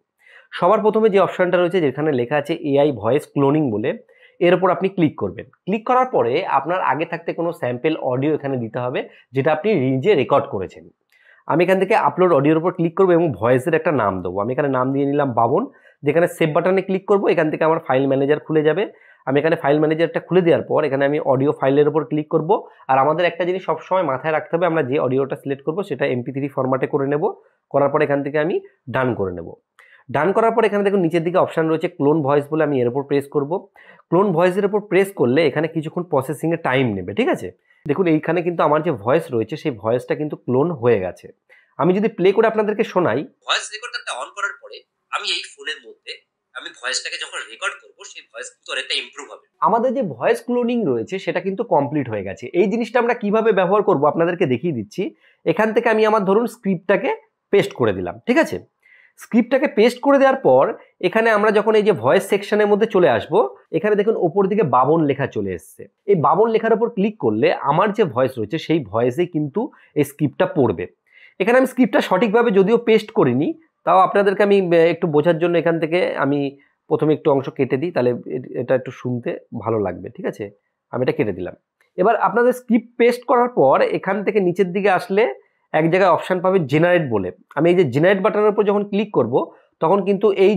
সবার প্রথমে যে অপশনটা রয়েছে যেখানে লেখা আছে এআই ভয়েস ক্লোনিং বলে, এর উপর আপনি ক্লিক করবেন। ক্লিক করার পরে আপনার আগে থাকতে কোনো স্যাম্পল অডিও এখানে দিতে হবে যেটা আপনি নিজে রেকর্ড করেছেন। আমি এখান থেকে আপলোড অডিওর উপর ক্লিক করবো এবং ভয়েসের একটা নাম দেবো। আমি এখানে নাম দিয়ে নিলাম বাবন। যেখানে সেভ বাটনে ক্লিক করব, এখান থেকে আমার ফাইল ম্যানেজার খুলে যাবে। আমি এখানে ফাইল ম্যানেজারটা খুলে দেওয়ার পর এখানে আমি অডিও ফাইলের উপর ক্লিক করব। আর আমাদের একটা জিনিস সবসময় মাথায় রাখতে হবে, আমরা যে অডিওটা সিলেক্ট করব সেটা MP3 ফরম্যাটে করে নেব। করার পর এখান থেকে আমি ডান করে নেব। ডান করার পর এখানে দেখুন নিচের দিকে অপশান রয়েছে ক্লোন ভয়েস বলে, আমি এর উপর প্রেস করব। ক্লোন ভয়েসের উপর প্রেস করলে এখানে কিছুক্ষণ প্রসেসিংয়ে টাইম নেবে, ঠিক আছে। দেখুন এইখানে কিন্তু আমার যে ভয়েস রয়েছে সেই ভয়েসটা কিন্তু ক্লোন হয়ে গেছে। আমি যদি প্লে করে আপনাদেরকে শোনাই, ভয়েস রেকর্ডারটা অন করার পরে আমি এই ফোনের মধ্যে আমি ভয়েসটাকে যখন রেকর্ড করব সেই ভয়েস কিন্তু অনেকটা ইমপ্রুভ হবে। আমাদের যে ভয়েস ক্লোনিং রয়েছে সেটা কিন্তু কমপ্লিট হয়ে গেছে। এই জিনিসটা আমরা কিভাবে ব্যবহার করব আপনাদেরকে দেখিয়ে দিচ্ছি। এখান থেকে আমি আমার ধরুন স্ক্রিপ্টটাকে পেস্ট করে দিলাম, ঠিক আছে। স্ক্রিপ্টটাকে পেস্ট করে দেওয়ার পর এখানে আমরা যখন এই যে ভয়েস সেকশনের মধ্যে চলে আসব, এখানে দেখুন ওপর দিকে 52 লেখা চলে এসছে। এই 52 লেখার উপর ক্লিক করলে আমার যে ভয়েস রয়েছে সেই ভয়েসেই কিন্তু এই স্ক্রিপ্টটা পড়বে। এখানে আমি স্ক্রিপ্টটা সঠিকভাবে যদিও পেস্ট করিনি, তাও আপনাদেরকে আমি একটু বোঝার জন্য এখান থেকে আমি প্রথমে একটু অংশ কেটে দিই, তাহলে এটা একটু শুনতে ভালো লাগবে, ঠিক আছে। আমি এটা কেটে দিলাম। এবার আপনাদের স্ক্রিপ্ট পেস্ট করার পর এখান থেকে নিচের দিকে আসলে এক জায়গায় অপশান পাবে জেনারেট বলে। আমি এই যে জেনারেট বাটনের উপর যখন ক্লিক করব তখন কিন্তু এই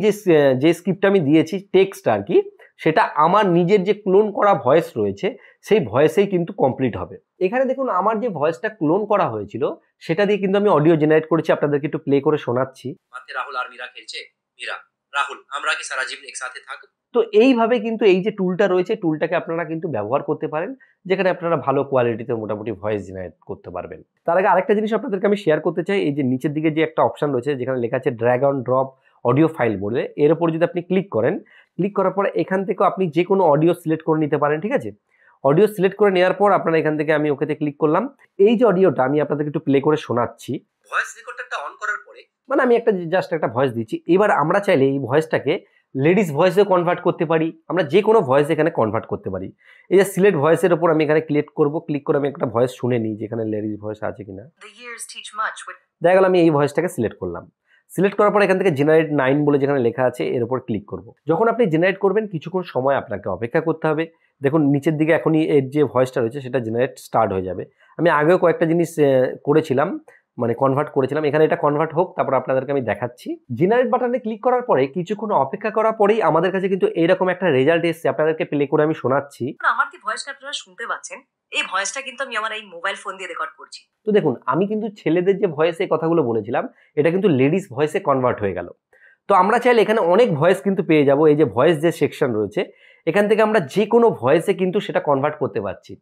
যে স্ক্রিপ্টটা আমি দিয়েছি টেক্সট আর কি, সেটা আমার নিজের যে ক্লোন করা ভয়েস রয়েছে সেই ভয়েসেই কিন্তু কমপ্লিট হবে। এখানে দেখুন আমার যে ভয়েসটা ক্লোন করা হয়েছিল সেটা দিয়ে কিন্তু আমি অডিও জেনারেট করেছি, আপনাদেরকে একটু প্লে করে শোনাচ্ছি। মাঠে রাহুল আর মীরা খেলছে, মীরা রাহুল আমরা কি সারা জীবন একসাথে থাকব। তো এইভাবে কিন্তু এই যে টুলটা রয়েছে টুলটাকে আপনারা কিন্তু ব্যবহার করতে পারেন, যেখানে আপনারা ভালো কোয়ালিটিতে মোটামুটি ভয়েস জেনারেট করতে পারবেন। তার আগে আরেকটা জিনিস আপনাদেরকে আমি শেয়ার করতে চাই। এই যে নিচের দিকে যে একটা অপশন রয়েছে যেখানে লেখা আছে drag on drop audio file বলে, এর উপর যদি আপনি ক্লিক করেন, ক্লিক করার পরে এখান থেকেও আপনি যে কোনো অডিও সিলেক্ট করে নিতে পারেন, ঠিক আছে। অডিও সিলেক্ট করে নেওয়ার পর আপনারা এখান থেকে আমি ওকেতে ক্লিক করলাম। এই যে অডিওটা আমি আপনাদেরকে একটু প্লে করে শোনাচ্ছি। ভয়েস রেকর্ডারটা অন করার পরে মানে আমি একটা জাস্ট একটা ভয়েস দিচ্ছি। এবার আমরা চাইলে এই ভয়েসটাকে লেডিস ভয়েসে কনভার্ট করতে পারি, আমরা যে কোনো ভয়েস এখানে কনভার্ট করতে পারি। এই যে সিলেক্ট ভয়েসের উপর আমি এখানে ক্লিক করব, ক্লিক করে আমি একটা ভয়েস শুনে নিই যেখানে লেডিস ভয়েস আছে কিনা। দেখা গেল আমি এই ভয়েসটাকে সিলেক্ট করলাম। সিলেক্ট করার পর এখান থেকে জেনারেট 9 বলে যেখানে লেখা আছে এর উপর ক্লিক করব। যখন আপনি জেনারেট করবেন কিছুক্ষণ সময় আপনাকে অপেক্ষা করতে হবে। দেখুন নিচের দিকে এখনই এর যে ভয়েসটা রয়েছে সেটা জেনারেট স্টার্ট হয়ে যাবে। আমি আগেও কয়েকটা জিনিস করেছিলাম, মানে কনভার্ট করেছিলাম, এখানে এটা কনভার্ট হোক তারপর আপনাদেরকে আমি দেখাচ্ছি। জেনারেট বাটনে ক্লিক করার পরে কিছুক্ষণ অপেক্ষা করার পরেই আমাদের কাছে কিন্তু এইরকম একটা রেজাল্ট এসেছে। আপনাদেরকে প্লে করে আমি শোনাচ্ছি। আমার যে ভয়েসটা আপনারা শুনতে পাচ্ছেন এই ভয়েসটা কিন্তু আমি আমার এই মোবাইল ফোন দিয়ে রেকর্ড করছি। তো দেখুন আমি কিন্তু ছেলেদের যে ভয়েসে কথাগুলো বলেছিলাম এটা কিন্তু লেডিস ভয়েসে কনভার্ট হয়ে গেল। তো আমরা চাইলে এখানে অনেক ভয়েস কিন্তু পেয়ে যাব। এই যে ভয়েস যে সেকশন রয়েছে এখান থেকে আমরা যে কোনো ভয়েসে কিন্তু সেটা কনভার্ট করতে পারছি।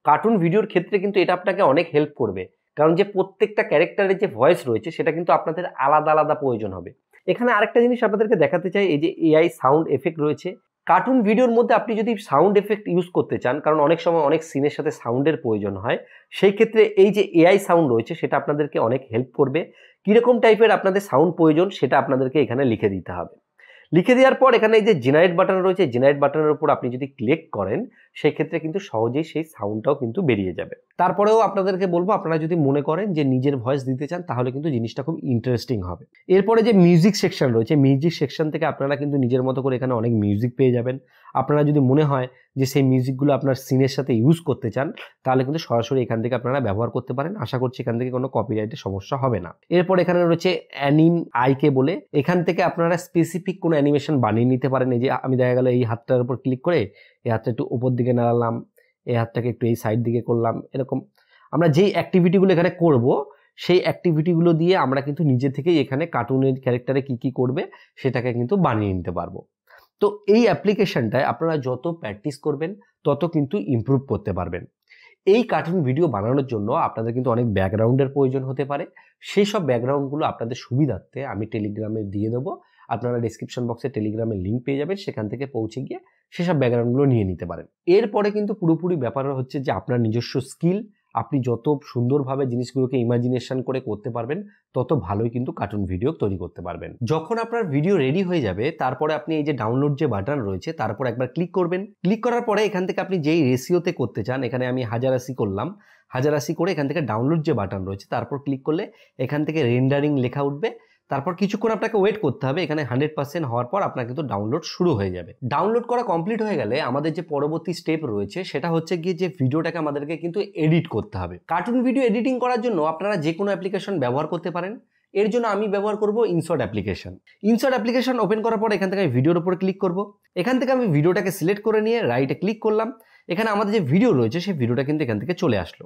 কার্টুন ভিডিওর ক্ষেত্রে কিন্তু এটা আপনাকে অনেক হেল্প করবে, কারণ যে প্রত্যেকটা ক্যারেক্টারের যে ভয়েস রয়েছে সেটা কিন্তু আপনাদের আলাদা আলাদা প্রয়োজন হবে। এখানে আরেকটা জিনিস আপনাদেরকে দেখাতে চাই, এই যে AI সাউন্ড এফেক্ট রয়েছে। কার্টুন ভিডিওর মধ্যে আপনি যদি সাউন্ড এফেক্ট ইউজ করতে চান, কারণ অনেক সময় অনেক সিনের সাথে সাউন্ডের প্রয়োজন হয়, সেই ক্ষেত্রে এই যে AI সাউন্ড রয়েছে সেটা আপনাদেরকে অনেক হেল্প করবে। কীরকম টাইপের আপনাদের সাউন্ড প্রয়োজন সেটা আপনাদেরকে এখানে লিখে দিতে হবে। লিখে দেওয়ার পর এখানে এই যে জেনারেট বাটন রয়েছে, জেনারেট বাটনের উপর আপনি যদি ক্লিক করেন সেই ক্ষেত্রে কিন্তু সহজেই সেই সাউন্ডটাও কিন্তু বেরিয়ে যাবে। তারপরেও আপনাদেরকে বলবো আপনারা যদি মনে করেন যে নিজের ভয়েস দিতে চান তাহলে কিন্তু জিনিসটা খুব ইন্টারেস্টিং হবে। এরপরে যে মিউজিক সেকশন রয়েছে, মিউজিক সেকশন থেকে আপনারা কিন্তু নিজের মতো করে এখানে অনেক মিউজিক পেয়ে যাবেন। আপনারা যদি মনে হয় যে সেই মিউজিকগুলো আপনার সিনের সাথে ইউজ করতে চান তাহলে কিন্তু সরাসরি এখান থেকে আপনারা ব্যবহার করতে পারেন। আশা করছি এখান থেকে কোনো কপিরাইটের সমস্যা হবে না। এরপর এখানে রয়েছে অ্যানিম আইকে বলে, এখান থেকে আপনারা স্পেসিফিক কোনো অ্যানিমেশন বানিয়ে নিতে পারেন। এই যে আমি দেখা গেল এই হাতটার উপর ক্লিক করে এই হাতটা একটু উপর দিকে নাড়ালাম, এই হাতটাকে একটু এই সাইড দিকে করলাম, এরকম আমরা যেই অ্যাক্টিভিটিগুলো এখানে করব সেই অ্যাক্টিভিটিগুলো দিয়ে আমরা কিন্তু নিজে থেকেই এখানে কার্টুনের ক্যারেক্টারে কি কি করবে সেটাকে কিন্তু বানিয়ে নিতে পারবো। তো এই অ্যাপ্লিকেশনটায় আপনারা যত প্র্যাকটিস করবেন তত কিন্তু ইমপ্রুভ করতে পারবেন। এই কার্টুন ভিডিও বানানোর জন্য আপনাদের কিন্তু অনেক ব্যাকগ্রাউন্ডের প্রয়োজন হতে পারে। সেই সব ব্যাকগ্রাউন্ডগুলো আপনাদের সুবিধার্থে আমি টেলিগ্রামে দিয়ে দেবো। আপনারা ডিসক্রিপশন বক্সে টেলিগ্রামের লিঙ্ক পেয়ে যাবেন, সেখান থেকে পৌঁছে গিয়ে সেসব ব্যাকগ্রাউন্ডগুলো নিয়ে নিতে পারেন। এরপরে কিন্তু পুরোপুরি ব্যাপার হচ্ছে যে আপনার নিজস্ব স্কিল, আপনি যত সুন্দরভাবে জিনিসগুলোকে ইমাজিনেশন করে করতে পারবেন তত ভালোই কিন্তু কার্টুন ভিডিও তৈরি করতে পারবেন। যখন আপনার ভিডিও রেডি হয়ে যাবে তারপরে আপনি এই যে ডাউনলোড যে বাটন রয়েছে তারপর একবার ক্লিক করবেন। ক্লিক করার পরে এখান থেকে আপনি যেই রেশিওতে করতে চান, এখানে আমি 1080 করলাম, 1080 করে এখান থেকে ডাউনলোড যে বাটন রয়েছে তারপর ক্লিক করলে এখান থেকে রেন্ডারিং লেখা উঠবে। তারপর কিছুক্ষণ আপনাকে ওয়েট করতে হবে। এখানে 100% হওয়ার পর আপনার কিন্তু ডাউনলোড শুরু হয়ে যাবে। ডাউনলোড করা কমপ্লিট হয়ে গেলে আমাদের যে পরবর্তী স্টেপ রয়েছে সেটা হচ্ছে গিয়ে যে ভিডিওটাকে আমাদেরকে কিন্তু এডিট করতে হবে। কার্টুন ভিডিও এডিটিং করার জন্য আপনারা যে কোনো অ্যাপ্লিকেশন ব্যবহার করতে পারেন। এর জন্য আমি ব্যবহার করব InShot application. InShot application open করার পর এখান থেকে আমি ভিডিওর উপর ক্লিক করব। এখান থেকে আমি ভিডিওটাকে সিলেক্ট করে নিয়ে রাইটে ক্লিক করলাম। এখানে আমাদের যে ভিডিও রয়েছে সেই ভিডিওটা কিন্তু এখান থেকে চলে আসলো।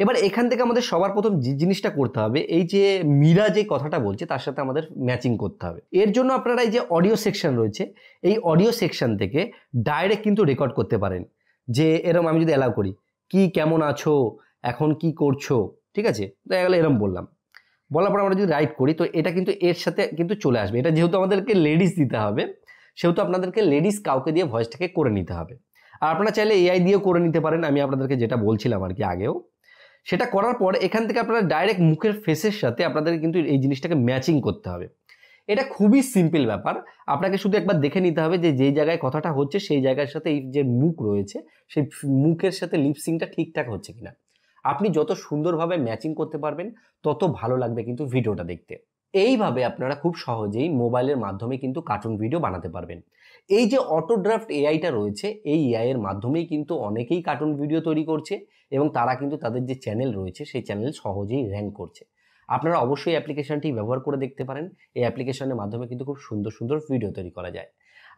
এবার এখান থেকে আমাদের সবার প্রথম যে জিনিসটা করতে হবে, এই যে মীরা যে কথাটা বলছে তার সাথে আমাদের ম্যাচিং করতে হবে। এর জন্য আপনারা এই যে অডিও সেকশন রয়েছে, এই অডিও সেকশন থেকে ডাইরেক্ট কিন্তু রেকর্ড করতে পারেন। যে এরকম আমি যদি অ্যালাউ করি, কি কেমন আছো, এখন কি করছো, ঠিক আছে, দেখা গেলো এরকম বললাম। বলার পর আমরা যদি রাইট করি তো এটা কিন্তু এর সাথে কিন্তু চলে আসবে। এটা যেহেতু আমাদেরকে লেডিস দিতে হবে, সেহেতু আপনাদেরকে লেডিস কাউকে দিয়ে ভয়েসটাকে করে নিতে হবে। আর আপনারা চাইলে এআই দিয়েও করে নিতে পারেন, আমি আপনাদেরকে যেটা বলছিলাম আর কি আগেও। সেটা করার পর এখান থেকে আপনারা ডাইরেক্ট মুখের ফেসের সাথে আপনাদের কিন্তু এই জিনিসটাকে ম্যাচিং করতে হবে। এটা খুবই সিম্পল ব্যাপার। আপনাকে শুধু একবার দেখে নিতে হবে যে যেই জায়গায় কথাটা হচ্ছে সেই জায়গার সাথে এই যে মুখ রয়েছে সেই মুখের সাথে লিপসিংটা ঠিকঠাক হচ্ছে কিনা। আপনি যত সুন্দরভাবে ম্যাচিং করতে পারবেন তত ভালো লাগবে কিন্তু ভিডিওটা দেখতে। এইভাবে আপনারা খুব সহজেই মোবাইলের মাধ্যমে কিন্তু কার্টুন ভিডিও বানাতে পারবেন। এই যে অটোড্রাফট এআইটা রয়েছে, এই এআই এর মাধ্যমেই কিন্তু অনেকেই কার্টুন ভিডিও তৈরি করছে এবং তারা কিন্তু তাদের যে চ্যানেল রয়েছে সেই চ্যানেল সহজেই র্যাঙ্ক করছে। আপনারা অবশ্যই অ্যাপ্লিকেশনটি ব্যবহার করে দেখতে পারেন। এই অ্যাপ্লিকেশনের মাধ্যমে কিন্তু খুব সুন্দর সুন্দর ভিডিও তৈরি করা যায়।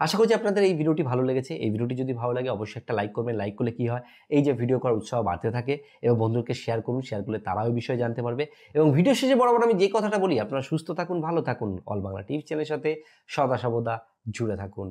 আশা করছি আপনাদের এই ভিডিওটি ভালো লেগেছে। এই ভিডিওটি যদি ভালো লাগে অবশ্যই একটা লাইক করবেন। লাইক করলে কি হয়, এই যে ভিডিও করার উৎসাহ বাড়তে থাকে এবং বন্ধুদেরকে শেয়ার করুন। শেয়ার করলে তারাও এই বিষয়ে জানতে পারবে। এবং ভিডিও শেষে বরাবর আমি যে কথাটা বলি, আপনারা সুস্থ থাকুন, ভালো থাকুন, অল বাংলা টিভি চ্যানেলের সাথে সদা সর্বদা জুড়ে থাকুন।